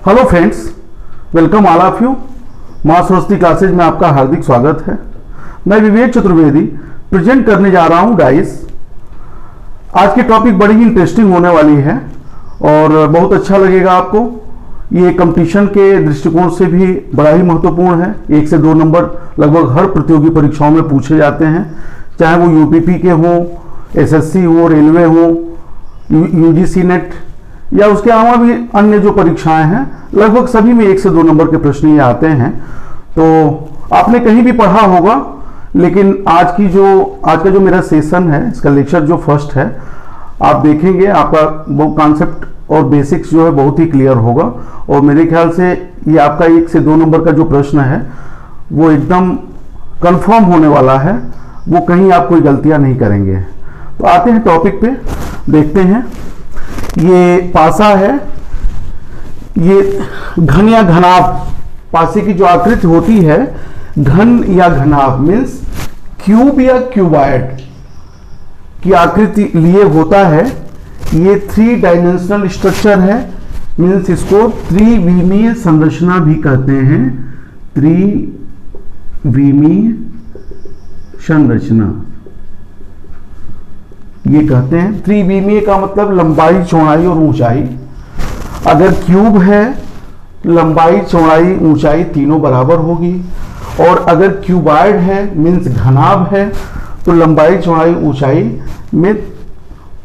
Hello friends, welcome all of you. मां Saraswati classes में आपका हार्दिक स्वागत है। मैं विवेक चतुर्वेदी प्रेजेंट करने जा रहा हूं डाइस। आज की टॉपिक बड़ी ही इंटरेस्टिंग होने वाली है और बहुत अच्छा लगेगा आपको। ये कंपटीशन के दृष्टिकोण से भी बड़ा ही महत्वपूर्ण है। 1 से 2 नंबर लगभग हर प्रतियोगी परीक्षाओं में पूछे जाते हैं, चाहे वो यूपीपी के हों, एसएससी हो, रेलवे हो, यूजीसी नेट या उसके अलावा भी अन्य जो परीक्षाएं हैं, लगभग सभी में 1 से 2 नंबर के प्रश्न ये आते हैं। तो आपने कहीं भी पढ़ा होगा, लेकिन आज का जो मेरा सेशन है, इसका लेक्चर जो फर्स्ट है, आप देखेंगे आपका वो कॉन्सेप्ट और बेसिक्स जो है बहुत ही क्लियर होगा। और मेरे ख्याल से ये आपका 1 से 2 नंबर का जो प्रश्न है वो एकदम कंफर्म होने वाला है, वो कहीं आप कोई गलतियां नहीं करेंगे। तो आते हैं टॉपिक पे, देखते हैं। ये पासा है, ये घन या घनाभ, पासे की जो आकृति होती है घन या घनाभ मीन्स क्यूब या क्यूबॉइड की आकृति लिए होता है। ये 3 डायमेंशनल स्ट्रक्चर है, मीन्स इसको त्रिविमीय संरचना भी कहते हैं। त्रिविमीय संरचना ये कहते हैं। त्रिविमीय का मतलब लंबाई, चौड़ाई और ऊंचाई। अगर क्यूब है, लंबाई, चौड़ाई, ऊंचाई तीनों बराबर होगी। और अगर क्यूबॉइड है मीन्स घनाभ है, तो लंबाई, चौड़ाई, ऊंचाई में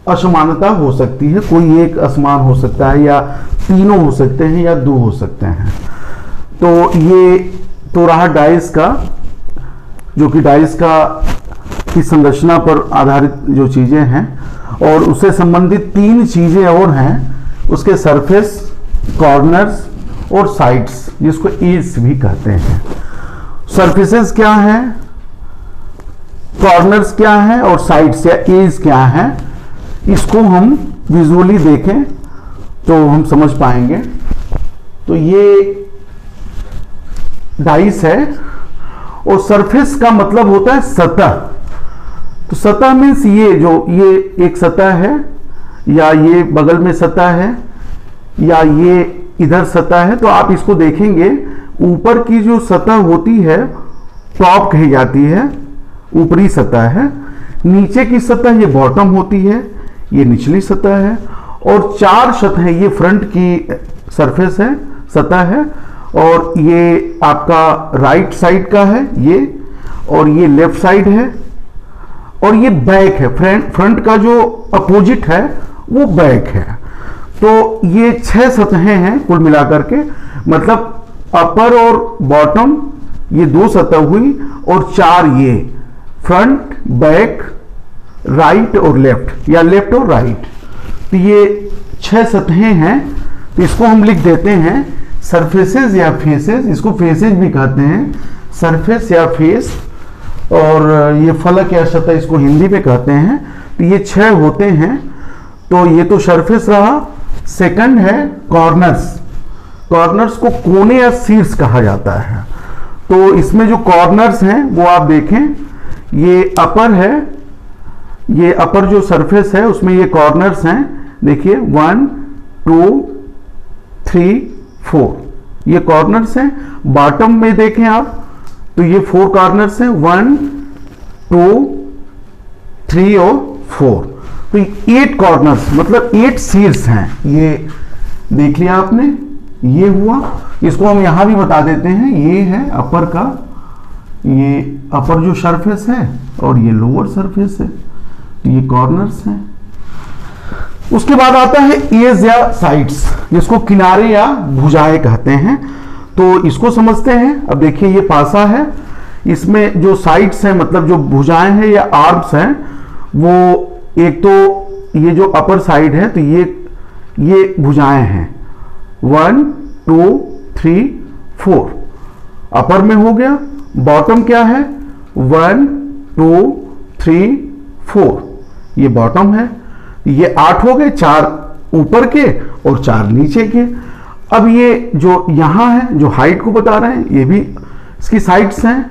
असमानता हो सकती है। कोई एक असमान हो सकता है, या तीनों हो सकते हैं, या 2 हो सकते हैं। तो ये तो रहा डाइस का, जो कि डाइस का की संरचना पर आधारित जो चीजें हैं। और उससे संबंधित 3 चीजें और हैं, उसके सरफेस, कॉर्नर्स और साइड्स, जिसको एज भी कहते हैं। सरफेसेस क्या है, कॉर्नर्स क्या है और साइड्स या एज क्या है, इसको हम विजुअली देखें तो हम समझ पाएंगे। तो ये डाइस है और सरफेस का मतलब होता है सतह। तो सतह मीन्स ये एक सतह है, या ये बगल में सतह है, या ये इधर सतह है। तो आप इसको देखेंगे, ऊपर की जो सतह होती है टॉप कही जाती है, ऊपरी सतह है। नीचे की सतह ये बॉटम होती है, ये निचली सतह है। और 4 सतह, ये फ्रंट की सरफेस है, सतह है। और ये आपका राइट साइड का है ये, और ये लेफ्ट साइड है, और ये बैक है। फ्रंट का जो अपोजिट है वो बैक है। तो ये 6 सतहें हैं कुल मिलाकर के, मतलब अपर और बॉटम ये 2 सतह हुई, और 4 ये फ्रंट, बैक, राइट और लेफ्ट, या लेफ्ट और राइट। तो ये 6 सतहें हैं। तो इसको हम लिख देते हैं सरफेसेस या फेसेस, इसको फेसेस भी कहते हैं, सरफेस या फेस। और ये फलक या सतह इसको हिंदी में कहते हैं। तो ये 6 होते हैं। तो ये तो सरफेस रहा। सेकंड है कॉर्नर्स। कॉर्नर्स को कोने या शीर्ष कहा जाता है। तो इसमें जो कॉर्नर्स हैं वो आप देखें, ये अपर है, ये अपर जो सरफेस है उसमें ये कॉर्नर्स हैं। देखिए 1 2 3 4 ये कॉर्नर्स हैं। बॉटम में देखें आप, तो ये 4 कॉर्नर्स हैं, 1 2 3 और 4। तो 8 कॉर्नर्स मतलब 8 शीर्ष हैं। ये देख लिया आपने, ये हुआ। इसको हम यहां भी बता देते हैं, ये है अपर का, ये अपर जो सरफेस है, और ये लोअर सरफेस है। तो ये कॉर्नर्स हैं। उसके बाद आता है एज या साइड्स, जिसको किनारे या भुजाएं कहते हैं। तो इसको समझते हैं। अब देखिए ये पासा है, इसमें जो साइड्स हैं मतलब जो भुजाएं हैं या आर्म्स हैं, वो एक तो ये जो अपर साइड है, तो ये भुजाएं हैं 1 2 3 4 अपर में हो गया। बॉटम क्या है 1 2 3 4 ये बॉटम है। ये 8 हो गए, 4 ऊपर के और 4 नीचे के। अब ये जो यहां है, जो हाइट को बता रहे हैं, ये भी इसकी साइड्स हैं।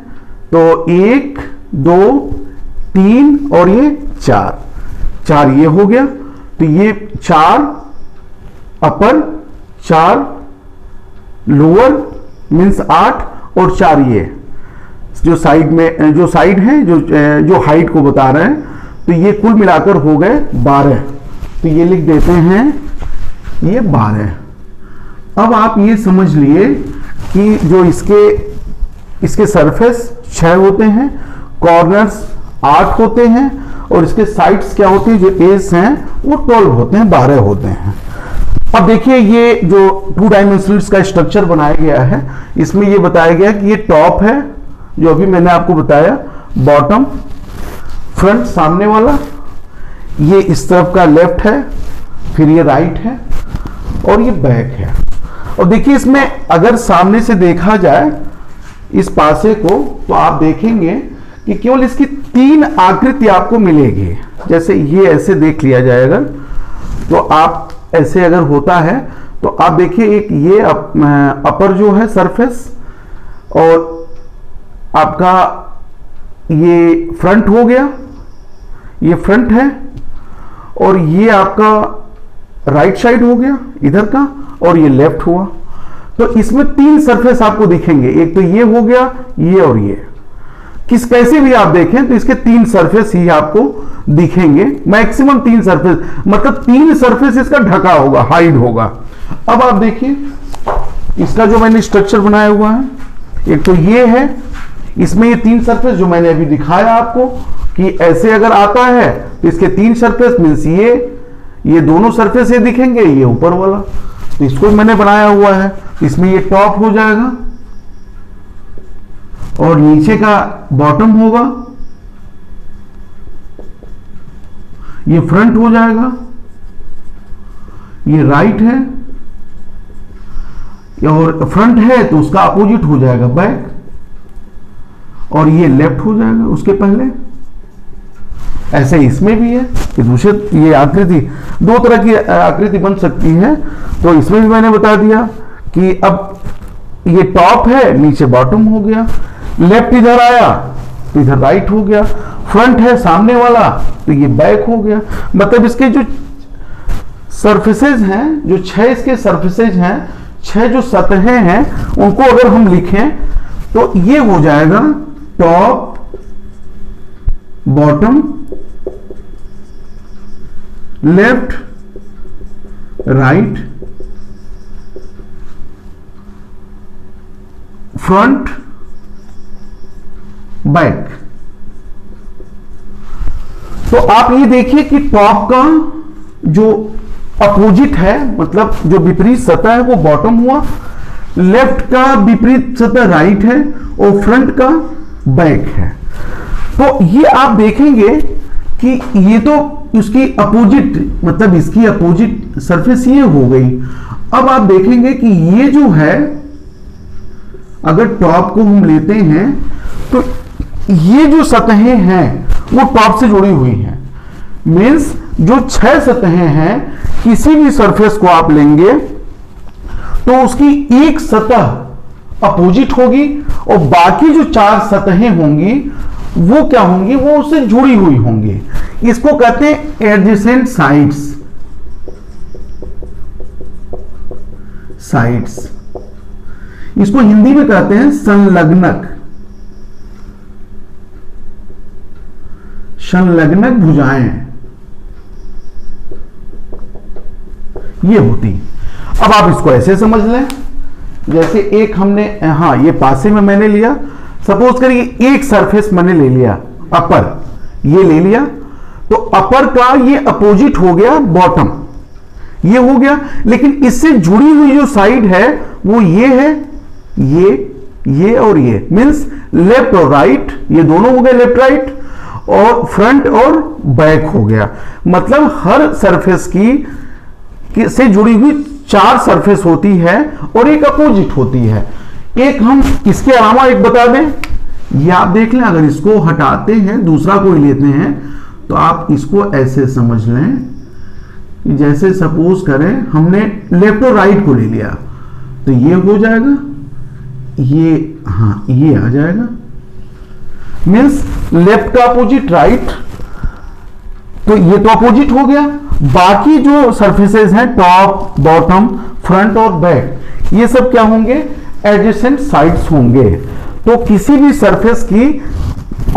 तो 1 2 3 और ये 4 ये हो गया। तो ये 4 अपर, 4 लोअर मीन्स 8 और 4 ये जो साइड में जो साइड है जो हाइट को बता रहे हैं, तो ये कुल मिलाकर हो गए 12। तो ये लिख देते हैं ये 12। अब आप ये समझ लिए कि जो इसके सरफेस 6 होते हैं, कॉर्नर्स 8 होते हैं और इसके साइड्स क्या होती है, जो एज हैं वो 12 होते हैं, 12 होते हैं। अब देखिए ये जो 2 डायमेंशनल का स्ट्रक्चर बनाया गया है, इसमें ये बताया गया कि ये टॉप है जो अभी मैंने आपको बताया, बॉटम, फ्रंट सामने वाला, ये इस तरफ का लेफ्ट है, फिर ये राइट है और ये बैक है। और देखिए इसमें अगर सामने से देखा जाए इस पासे को, तो आप देखेंगे कि केवल इसकी 3 आकृति आपको मिलेगी। जैसे ये ऐसे देख लिया जाएगा, तो आप ऐसे अगर होता है तो आप देखिए एक ये अपर जो है सरफेस, और आपका ये फ्रंट हो गया, ये फ्रंट है, और ये आपका राइट साइड हो गया इधर का, और ये लेफ्ट हुआ। तो इसमें 3 सरफेस आपको दिखेंगे, एक तो ये हो गया, ये और ये। कैसे भी आप देखें तो इसके 3 सरफेस ही आपको दिखेंगे, मैक्सिमम 3 सरफेस, मतलब 3 सरफेस इसका ढका होगा, हाइड होगा। अब आप देखिए इसका जो मैंने स्ट्रक्चर बनाया हुआ है, एक तो ये है, इसमें ये 3 सरफेस जो मैंने अभी दिखाया आपको कि ऐसे अगर आता है तो इसके 3 सरफेस मीन्स ये दोनों सरफेस ये दिखेंगे, ये ऊपर वाला, तो इसको मैंने बनाया हुआ है। इसमें ये टॉप हो जाएगा और नीचे का बॉटम होगा, ये फ्रंट हो जाएगा, ये राइट है, और फ्रंट है तो उसका अपोजिट हो जाएगा बैक, और ये लेफ्ट हो जाएगा उसके पहले। ऐसे इसमें भी है कि दूसरे ये आकृति 2 तरह की आकृति बन सकती है। तो इसमें भी मैंने बता दिया कि अब ये टॉप है, नीचे बॉटम हो गया, लेफ्ट इधर आया तो इधर राइट हो गया, फ्रंट है सामने वाला तो ये बैक हो गया। मतलब इसके जो सरफेसेज हैं, जो 6 इसके सरफेसेज हैं, 6 जो सतहें हैं, उनको अगर हम लिखें तो ये हो जाएगा top, bottom, left, right, front, back. तो आप ये देखिए कि टॉप का जो अपोजिट है, मतलब जो विपरीत सतह है, वो बॉटम हुआ, लेफ्ट का विपरीत सतह राइट है, और फ्रंट का बैक है। तो ये आप देखेंगे कि ये तो उसकी अपोजिट, मतलब इसकी अपोजिट सरफेस ये हो गई। अब आप देखेंगे कि ये जो है, अगर टॉप को हम लेते हैं तो ये जो सतहें हैं वो टॉप से जुड़ी हुई हैं। मीन्स जो 6 सतहें हैं, किसी भी सरफेस को आप लेंगे तो उसकी एक सतह अपोजिट होगी, और बाकी जो 4 सतहें होंगी वो क्या होंगी, वो उससे जुड़ी हुई होंगी। इसको कहते हैं एडजेसेंट साइड्स। इसको हिंदी में कहते हैं संलग्नक भुजाएं ये होती। अब आप इसको ऐसे समझ लें, जैसे एक हमने, हाँ ये पासे में मैंने लिया, सपोज करिए एक सरफेस मैंने ले लिया, अपर ये ले लिया, तो अपर का ये अपोजिट हो गया बॉटम, ये हो गया। लेकिन इससे जुड़ी हुई जो साइड है वो ये है, ये और ये, मीन्स लेफ्ट और राइट, ये दोनों हो गए लेफ्ट राइट, और फ्रंट और बैक हो गया। मतलब हर सरफेस की से जुड़ी हुई 4 सरफेस होती है और एक अपोजिट होती है। एक हम इसके अलावा एक बता दें, ये आप देख लें, अगर इसको हटाते हैं दूसरा कोई लेते हैं तो आप इसको ऐसे समझ लें कि जैसे सपोज करें हमने लेफ्ट और राइट को ले लिया, तो ये हो जाएगा, ये, हाँ ये आ जाएगा, मीन्स लेफ्ट का अपोजिट राइट, तो ये तो अपोजिट हो गया। बाकी जो सरफेसेस हैं टॉप, बॉटम, फ्रंट और बैक, ये सब क्या होंगे, एडजेसेंट साइड्स होंगे। तो किसी भी सरफेस की,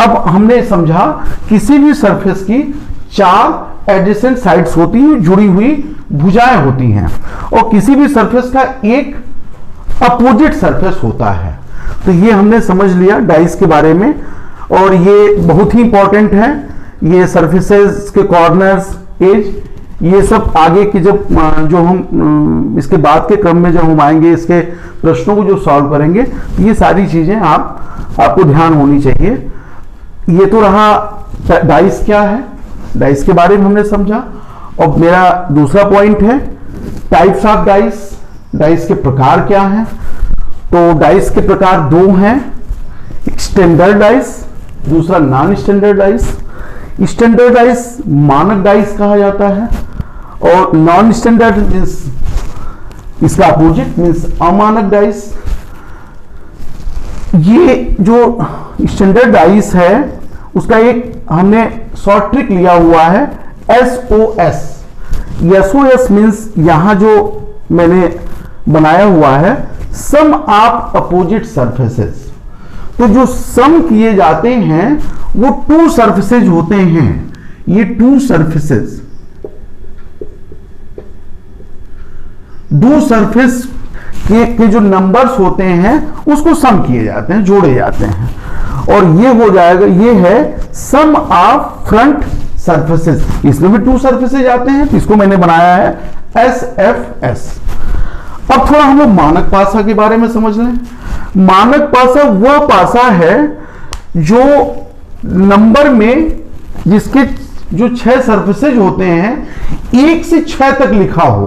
अब हमने समझा, किसी भी सरफेस की 4 एडजेसेंट साइड्स होती हैं, जुड़ी हुई भुजाएं होती हैं, और किसी भी सरफेस का एक अपोजिट सरफेस होता है। तो ये हमने समझ लिया डाइस के बारे में, और ये बहुत ही इंपॉर्टेंट है। ये सरफेसेस के कॉर्नर्स, एज, ये सब आगे की जब जो हम इसके बाद के क्रम में जब हम आएंगे, इसके प्रश्नों को जो सॉल्व करेंगे, ये सारी चीजें आपको ध्यान होनी चाहिए। ये तो रहा डाइस क्या है, डाइस के बारे में हमने समझा। और मेरा दूसरा पॉइंट है टाइप्स ऑफ डाइस, डाइस के प्रकार क्या हैं। तो डाइस के प्रकार 2 हैं, स्टैंडर्ड डाइस, दूसरा non standard dice. Standard dice मानक डाइस कहा जाता है, और नॉन स्टैंडर्ड मीन्स इसका अपोजिट मीन्स अमानक डाइस। ये जो स्टैंडर्ड डाइस है उसका एक हमने शॉर्ट ट्रिक लिया हुआ है, SOS। SOS मीन्स यहां जो मैंने बनाया हुआ है, सम ऑफ अपोजिट सरफेसेस। तो जो सम किए जाते हैं वो 2 सरफेसेज होते हैं। ये 2 सरफेसेज, 2 सरफेस के जो नंबर्स होते हैं उसको सम किए जाते हैं, जोड़े जाते हैं, और ये हो जाएगा, ये है सम ऑफ फ्रंट सरफेसेस। इसमें भी 2 सरफेसेज आते हैं, तो इसको मैंने बनाया है SFS। अब थोड़ा हम लोग मानक पासा के बारे में समझ लें। मानक पासा वह पासा है जो नंबर में, जिसके जो 6 सरफेसेज होते हैं, 1 से 6 तक लिखा हो।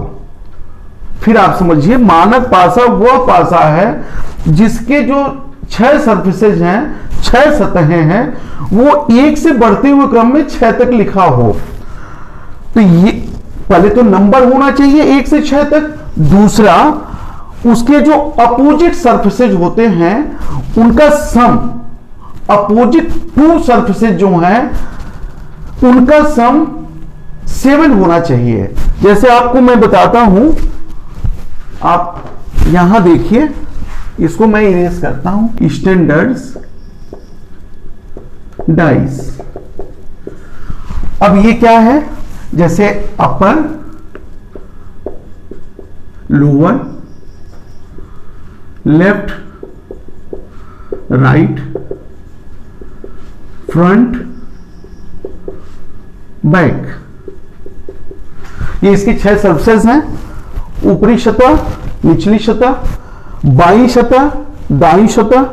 फिर आप समझिए, मानक पासा वह पासा है जिसके जो 6 सरफेसेज हैं, 6 सतहें हैं, वो 1 से बढ़ते हुए क्रम में 6 तक लिखा हो। तो ये पहले तो नंबर होना चाहिए 1 से 6 तक। दूसरा, उसके जो अपोजिट सरफेसेज होते हैं उनका सम, अपोजिट 2 सरफेसेज जो हैं उनका सम 7 होना चाहिए। जैसे आपको मैं बताता हूं, आप यहां देखिए, इसको मैं इरेज करता हूं, स्टैंडर्ड्स डाइस। अब ये क्या है, जैसे upper, lower, left, right, front, back, ये इसकी 6 सरफेसेस हैं। ऊपरी सतह, निचली सतह, बाईं सतह, दाईं सतह,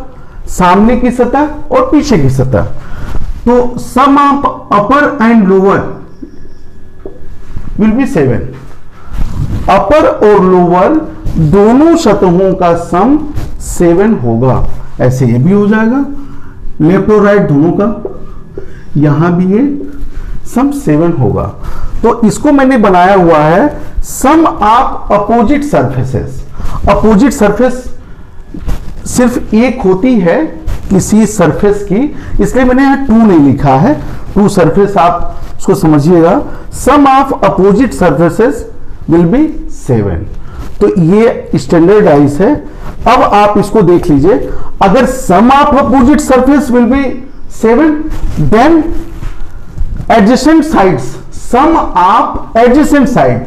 सामने की सतह और पीछे की सतह। तो sum of upper and lower will be 7। Upper और लोअर दोनों सतहों का सम 7 होगा। ऐसे ये भी हो जाएगा, लेफ्ट और राइट दोनों का, यहां भी ये सम 7 होगा। तो इसको मैंने बनाया हुआ है sum of opposite surfaces. Opposite surface सिर्फ एक होती है किसी सरफेस की, इसलिए मैंने यहां 2 नहीं लिखा है। 2 सरफेस आप उसको समझिएगा। Sum of opposite surfaces will be 7। तो ये स्टैंडर्ड डाइस है। अब आप इसको देख लीजिए, अगर sum of opposite surface will be 7, then adjacent sides, sum of adjacent side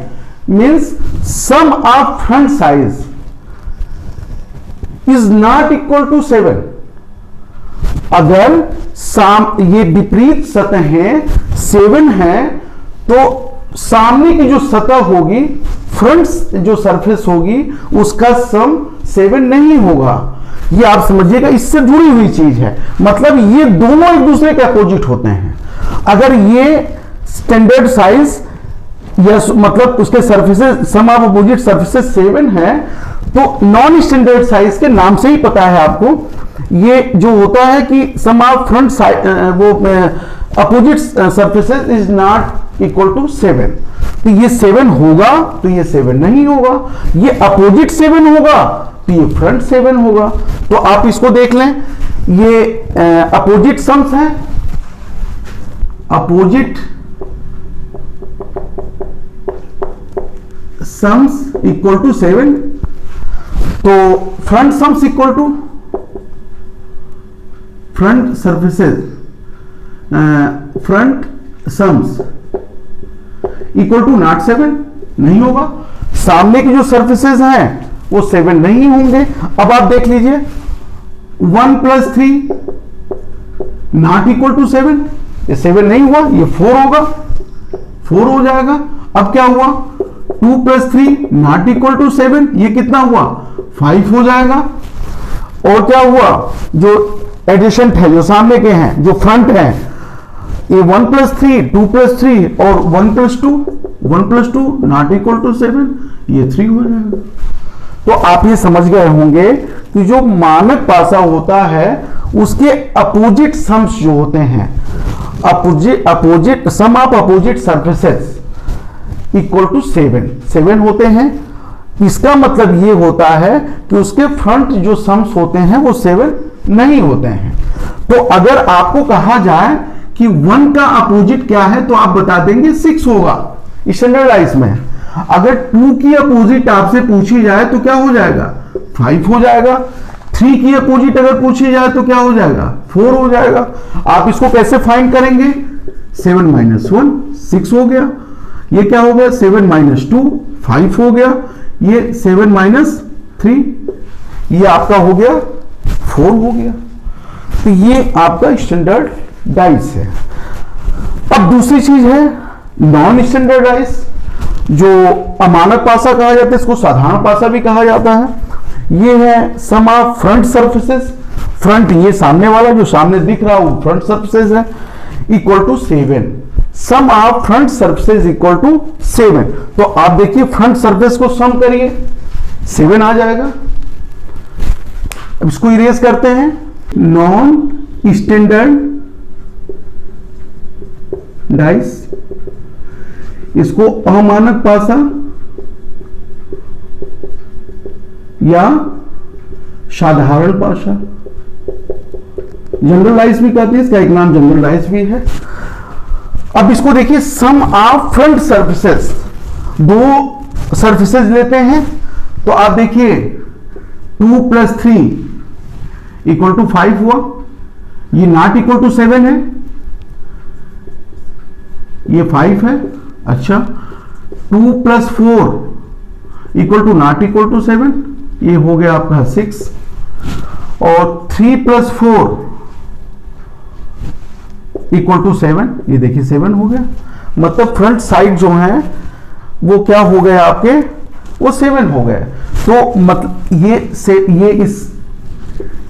means sum of front sides is not equal to 7। अगर ये विपरीत सतहें 7 हैं, तो सामने की जो सतह होगी, फ्रंट जो सरफेस होगी, उसका सम 7 नहीं होगा। ये आप समझिएगा, इससे जुड़ी हुई चीज है। मतलब ये दोनों एक दूसरे के अपोजिट होते हैं। अगर ये स्टैंडर्ड साइज या मतलब उसके surfaces, sum of opposite surfaces 7 है, तो नॉन स्टैंडर्ड साइज के नाम से ही पता है आपको, ये जो होता है कि सम ऑफ फ्रंट साइड, वो opposite surfaces is not equal to 7। तो ये 7 होगा, तो ये 7 नहीं होगा। ये अपोजिट 7 होगा, तो ये फ्रंट 7 होगा। तो आप इसको देख लें, ये अपोजिट सम्स हैं, अपोजिट सम्स इक्वल टू 7। तो front sums equal to front surfaces, front sums equal to not 7 नहीं होगा। सामने की जो सर्फेसेस हैं वो 7 नहीं होंगे। अब आप देख लीजिए 1 + 3 नॉट इक्वल टू 7, ये 7 नहीं हुआ, ये 4 होगा, 4 हो जाएगा। अब क्या हुआ 2 + 3 नॉट इक्वल टू 7, ये कितना हुआ 5 हो जाएगा। और क्या हुआ जो एडिशन है, जो सामने के हैं, जो फ्रंट हैं, ये 1 + 3 2 + 3 और 1 + 2 नॉट इक्वल टू 7, ये 3 हो जाएगा। तो आप ये समझ गए होंगे कि जो मानक पासा होता है उसके अपोजिट सम्स जो होते हैं, opposite sum of opposite surfaces equal to 7 होते हैं। इसका मतलब ये होता है कि उसके फ्रंट जो सम्स होते हैं वो 7 नहीं होते हैं। तो अगर आपको कहा जाए कि 1 का अपोजिट क्या है तो आप बता देंगे 6 होगा स्टैंडर्डाइज में। अगर 2 की अपोजिट आपसे पूछी जाए तो क्या हो जाएगा 5 हो जाएगा। 3 की अपोजिट अगर पूछी जाए तो क्या हो जाएगा 4 हो जाएगा। आप इसको कैसे फाइंड करेंगे 7 - 1 6 हो गया, ये क्या हो गया 7 - 2 5 हो गया, ये 7 - 3 ये आपका हो गया 4 हो गया। तो ये आपका स्टैंडर्डाइज है। अब दूसरी चीज है नॉन स्टैंडर्डाइज, जो अमानत पासा कहा जाता है, इसको साधारण पासा भी कहा जाता है। ये है sum of front surfaces, front ये सामने वाला जो सामने दिख रहा है वो फ्रंट सर्फेसेस है, equal to 7। Sum of front surfaces equal to 7। तो आप देखिए फ्रंट सर्फेस को सम करिए 7 आ जाएगा। अब इसको इरेज करते हैं। नॉन स्टैंडर्ड डाइस, इसको अमानक पासा या साधारण पासा, जनरलाइज भी कहते हैं, इसका एक नाम जनरलाइज भी है। अब इसको देखिए सम ऑफ फ्रंट सर्फेसेस, दो सर्फेसेस लेते हैं तो आप देखिए 2 + 3 = 5 हुआ, ये नॉट इक्वल टू 7 है, ये 5 है। अच्छा 2 + 4 = नॉट इक्वल टू 7, ये हो गया आपका 6। और 3 + 4 = 7, ये देखिए 7 हो गया। मतलब फ्रंट साइड जो है वो क्या हो गए आपके, वो 7 हो गए। तो मतलब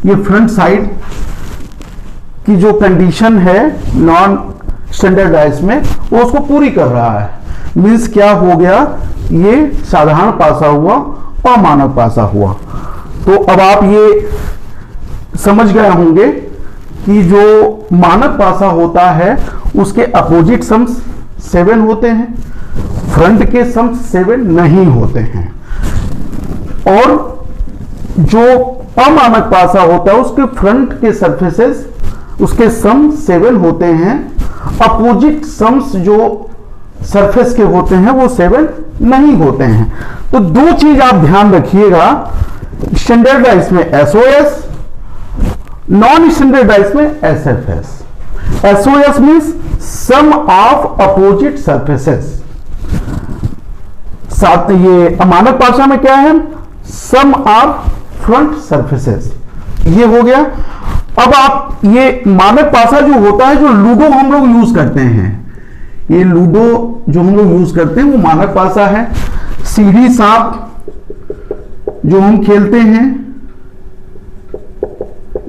ये फ्रंट साइड की जो कंडीशन है नॉन स्टैंडर्डाइज में वो उसको पूरी कर रहा है। मीन्स क्या हो गया, ये साधारण पासा हुआ, अमानक पासा हुआ। तो अब आप ये समझ गए होंगे कि जो मानक पासा होता है उसके अपोजिट सम्स 7 होते हैं, फ्रंट के सम्स 7 नहीं होते हैं। और जो अमानक पासा होता है उसके फ्रंट के सर्फेसेस, उसके सम 7 होते हैं, अपोजिट सम्स जो सरफेस के होते हैं वो 7 नहीं होते हैं। तो दो चीज आप ध्यान रखिएगा, स्टैंडर्डाइज में एसओएस, नॉन स्टैंडर्डाइज में SFS. SOS means sum of opposite surfaces, साथ ये अमानक भाषा में क्या है, सम ऑफ फ्रंट सरफेसेस, ये हो गया। अब आप ये मानक पासा जो होता है, जो लूडो हम लोग यूज करते हैं, ये लूडो जो हम लोग यूज करते हैं वो मानक पासा है। सीढ़ी सांप जो हम खेलते हैं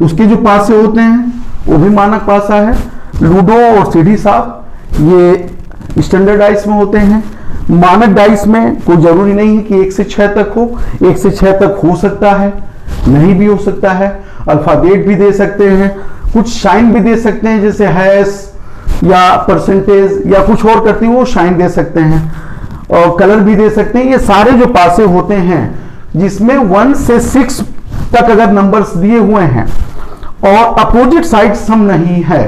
उसके जो पासे होते हैं वो भी मानक पासा है। लूडो और सीढ़ी सांप ये स्टैंडर्डाइज में होते हैं। मानक डाइस में कोई जरूरी नहीं है कि 1 से 6 तक हो, 1 से 6 तक हो सकता है, नहीं भी हो सकता है। अल्फाबेट भी दे सकते हैं, कुछ साइन भी दे सकते हैं, जैसे हैश या परसेंटेज या कुछ और करती है वो साइन दे सकते हैं, और कलर भी दे सकते हैं। ये सारे जो पासे होते हैं जिसमें 1 से 6 तक अगर नंबर्स दिए हुए हैं और अपोजिट साइड सम नहीं है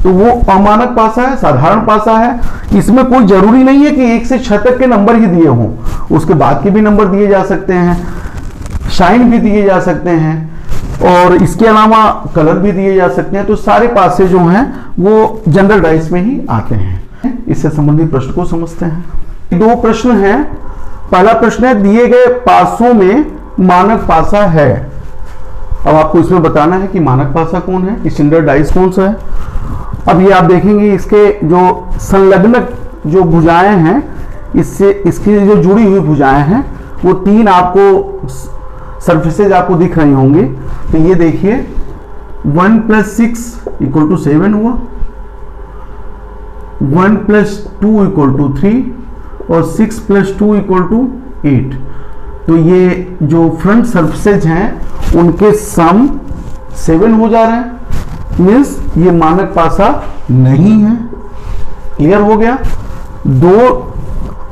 तो वो अमानक पासा है, साधारण पासा है। इसमें कोई जरूरी नहीं है कि 1 से 6 तक के नंबर ही दिए हों, उसके बाद के भी नंबर दिए जा सकते हैं। शाइन भी दिए जा सकते हैं, और इसके अलावा कलर भी दिए जा सकते हैं। तो सारे पासे जो हैं वो जनरल डाइस में ही आते हैं। इससे संबंधित प्रश्न को समझते हैं। दो प्रश्न हैं। पहला प्रश्न है, दिए गए पासों में मानक पासा है। अब आपको इसमें बताना है कि मानक पासा कौन है, स्टैंडर्ड डाइस कौन सा है। अब ये आप देखेंगे इसके जो संलग्नक जो भुजाएं हैं, इससे इसकी जो जुड़ी हुई भुजाएं हैं वो 3 आपको सरफेसेज आपको दिख रही होंगी। तो ये देखिए 1 + 6 = 7 हुआ, 1 + 2 = 3 और 6 + 2 = 8। तो ये जो फ्रंट सरफेसेज हैं उनके सम 7 हो जा रहे हैं, मीन्स ये मानक पासा नहीं है। क्लियर हो गया। दो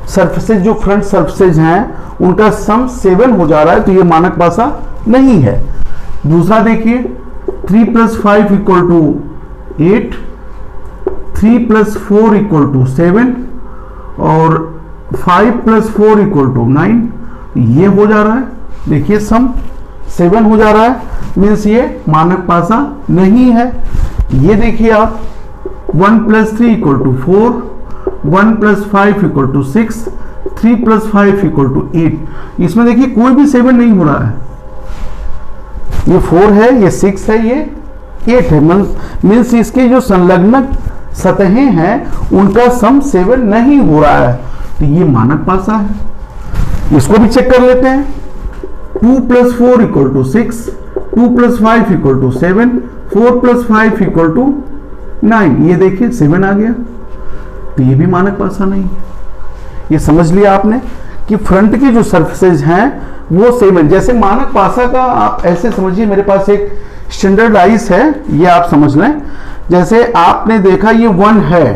सरफेसेज जो फ्रंट सरफेसेज हैं उनका सम 7 हो जा रहा है, तो ये मानक पासा नहीं है। दूसरा देखिए 3 + 5 = 8, 3 + 4 = 7 और 5 + 4 = 9। ये हो जा रहा है, देखिए सम 7 हो जा रहा है, मीन्स ये मानक पासा नहीं है। ये देखिए आप 1 + 3 = 4, 1 + 5 = 6, 3 + 5 = 8। इसमें देखिए कोई भी 7 नहीं हो रहा है। ये 4 है, ये 6 है, ये 8 है। मीन्स इसके जो संलग्नक सतहें हैं उनका सम 7 नहीं हो रहा है, तो ये मानक पासा है। इसको भी चेक कर लेते हैं। 2 + 4 = 6, 2 + 5 = 7, 4 + 5 = 9। ये देखिए 7 आ गया, तो ये भी मानक पासा नहीं है। ये समझ लिया आपने कि फ्रंट की जो सरफेसेज हैं वो 7। जैसे मानक पासा का आप ऐसे समझिए, मेरे पास एक स्टैंडर्ड डाइस है, ये आप समझ लें। जैसे आपने देखा ये 1 है,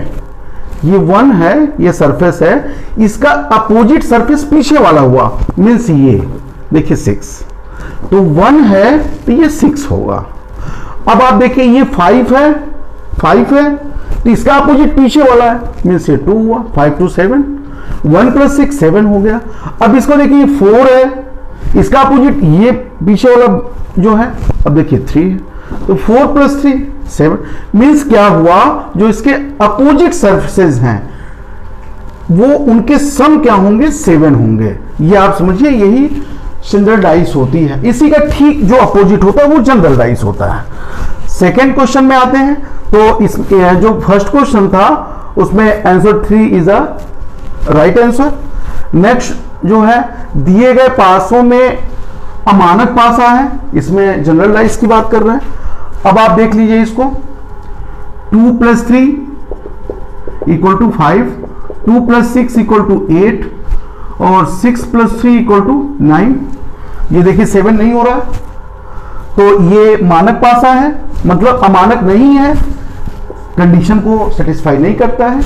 ये 1 है, ये सरफेस है, इसका अपोजिट सरफेस पीछे वाला हुआ, मीन्स ये देखिए 6। तो 1 है तो ये 6 होगा। अब आप देखिए ये 5 है, 5 है, तो इसका अपोजिट पीछे वाला है, मीन्स ये 2 हुआ। 5 2 7, 1 + 6 7 हो गया। अब इसको देखिए 4 है, इसका अपोजिट ये पीछे वाला जो है, अब देखिए 3 है, तो 4 + 3 7। मीन्स क्या हुआ, जो इसके अपोजिट सरफेसेज हैं वो उनके सम क्या होंगे, 7 होंगे। ये आप समझिए, यही स्टैंडर्ड डाइस होती है। इसी का ठीक जो अपोजिट होता है वो जनरल डाइस होता है। सेकेंड क्वेश्चन में आते हैं। तो इस जो फर्स्ट क्वेश्चन था उसमें answer 3 is a right answer. Next जो है, दिए गए पासों में अमानक पासा है, इसमें जनरल डाइस की बात कर रहे हैं। अब आप देख लीजिए इसको, 2 + 3 = 5, 2 + 6 = 8 और 6 + 3 = 9। ये देखिए 7 नहीं हो रहा, तो ये मानक पासा है, मतलब अमानक नहीं है, कंडीशन को सेटिस्फाई नहीं करता है।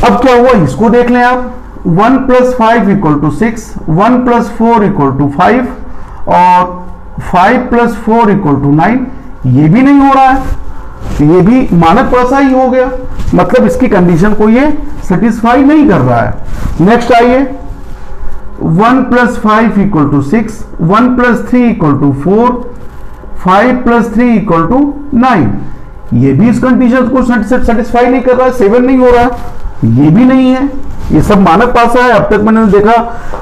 अब क्या हुआ, इसको देख लें आप। 1 + 5 = 6, 1 + 4 = 5 और 5 + 4 = 9। ये भी नहीं हो रहा है, तो ये भी मानक पासा ही हो गया, मतलब इसकी कंडीशन को ये सेटिस्फाई नहीं कर रहा है। नेक्स्ट आइए, 1 + 5 = 6, 1 + 3 = 4, 5 + 3 = 9। ये भी इस कंडीशन को सेटिस्फाई नहीं कर रहा है, 7 नहीं हो रहा है, ये भी नहीं है। ये सब मानक पासा है। अब तक मैंने देखा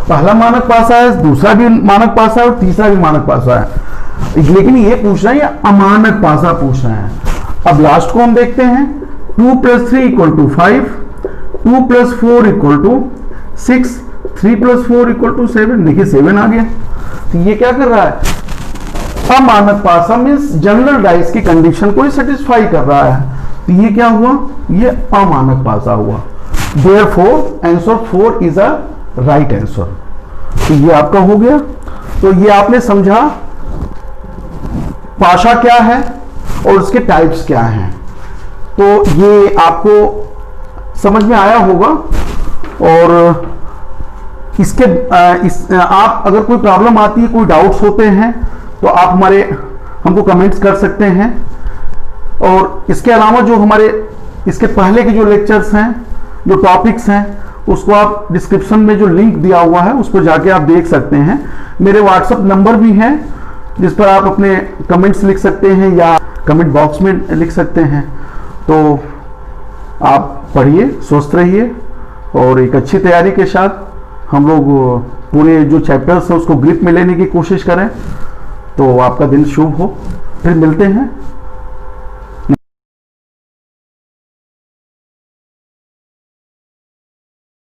पहला मानक पासा है, दूसरा भी मानक पासा है और तीसरा भी मानक पासा है, लेकिन ये पूछ रहे हैं अमानक पासा पूछ रहे हैं। अब लास्ट को हम देखते हैं। 2 + 3 = 5, 2 + 4 = 6, 3 + 4 = 7। देखिए 7 आ गया, तो ये क्या कर रहा है, अमानक पासा मीन्स जनरल डाइस की कंडीशन को सेटिस्फाई कर रहा है। तो ये क्या हुआ, ये अमानक पासा हुआ। Therefore answer 4 is a right answer. तो ये आपका हो गया। तो ये आपने समझा पाशा क्या है और उसके टाइप्स क्या हैं। तो ये आपको समझ में आया होगा। और इसके आप अगर कोई प्रॉब्लम आती है, कोई डाउट्स होते हैं, तो आप हमको कमेंट्स कर सकते हैं। और इसके अलावा जो हमारे इसके पहले के जो लेक्चर्स हैं, जो टॉपिक्स हैं, उसको आप डिस्क्रिप्शन में जो लिंक दिया हुआ है उस पर जाके आप देख सकते हैं। मेरे व्हाट्सएप नंबर भी हैं जिस पर आप अपने कमेंट्स लिख सकते हैं या कमेंट बॉक्स में लिख सकते हैं। तो आप पढ़िए, स्वस्थ रहिए और एक अच्छी तैयारी के साथ हम लोग पूरे जो चैप्टर्स हैं उसको ग्रिप में लेने की कोशिश करें। तो आपका दिन शुभ हो। फिर मिलते हैं।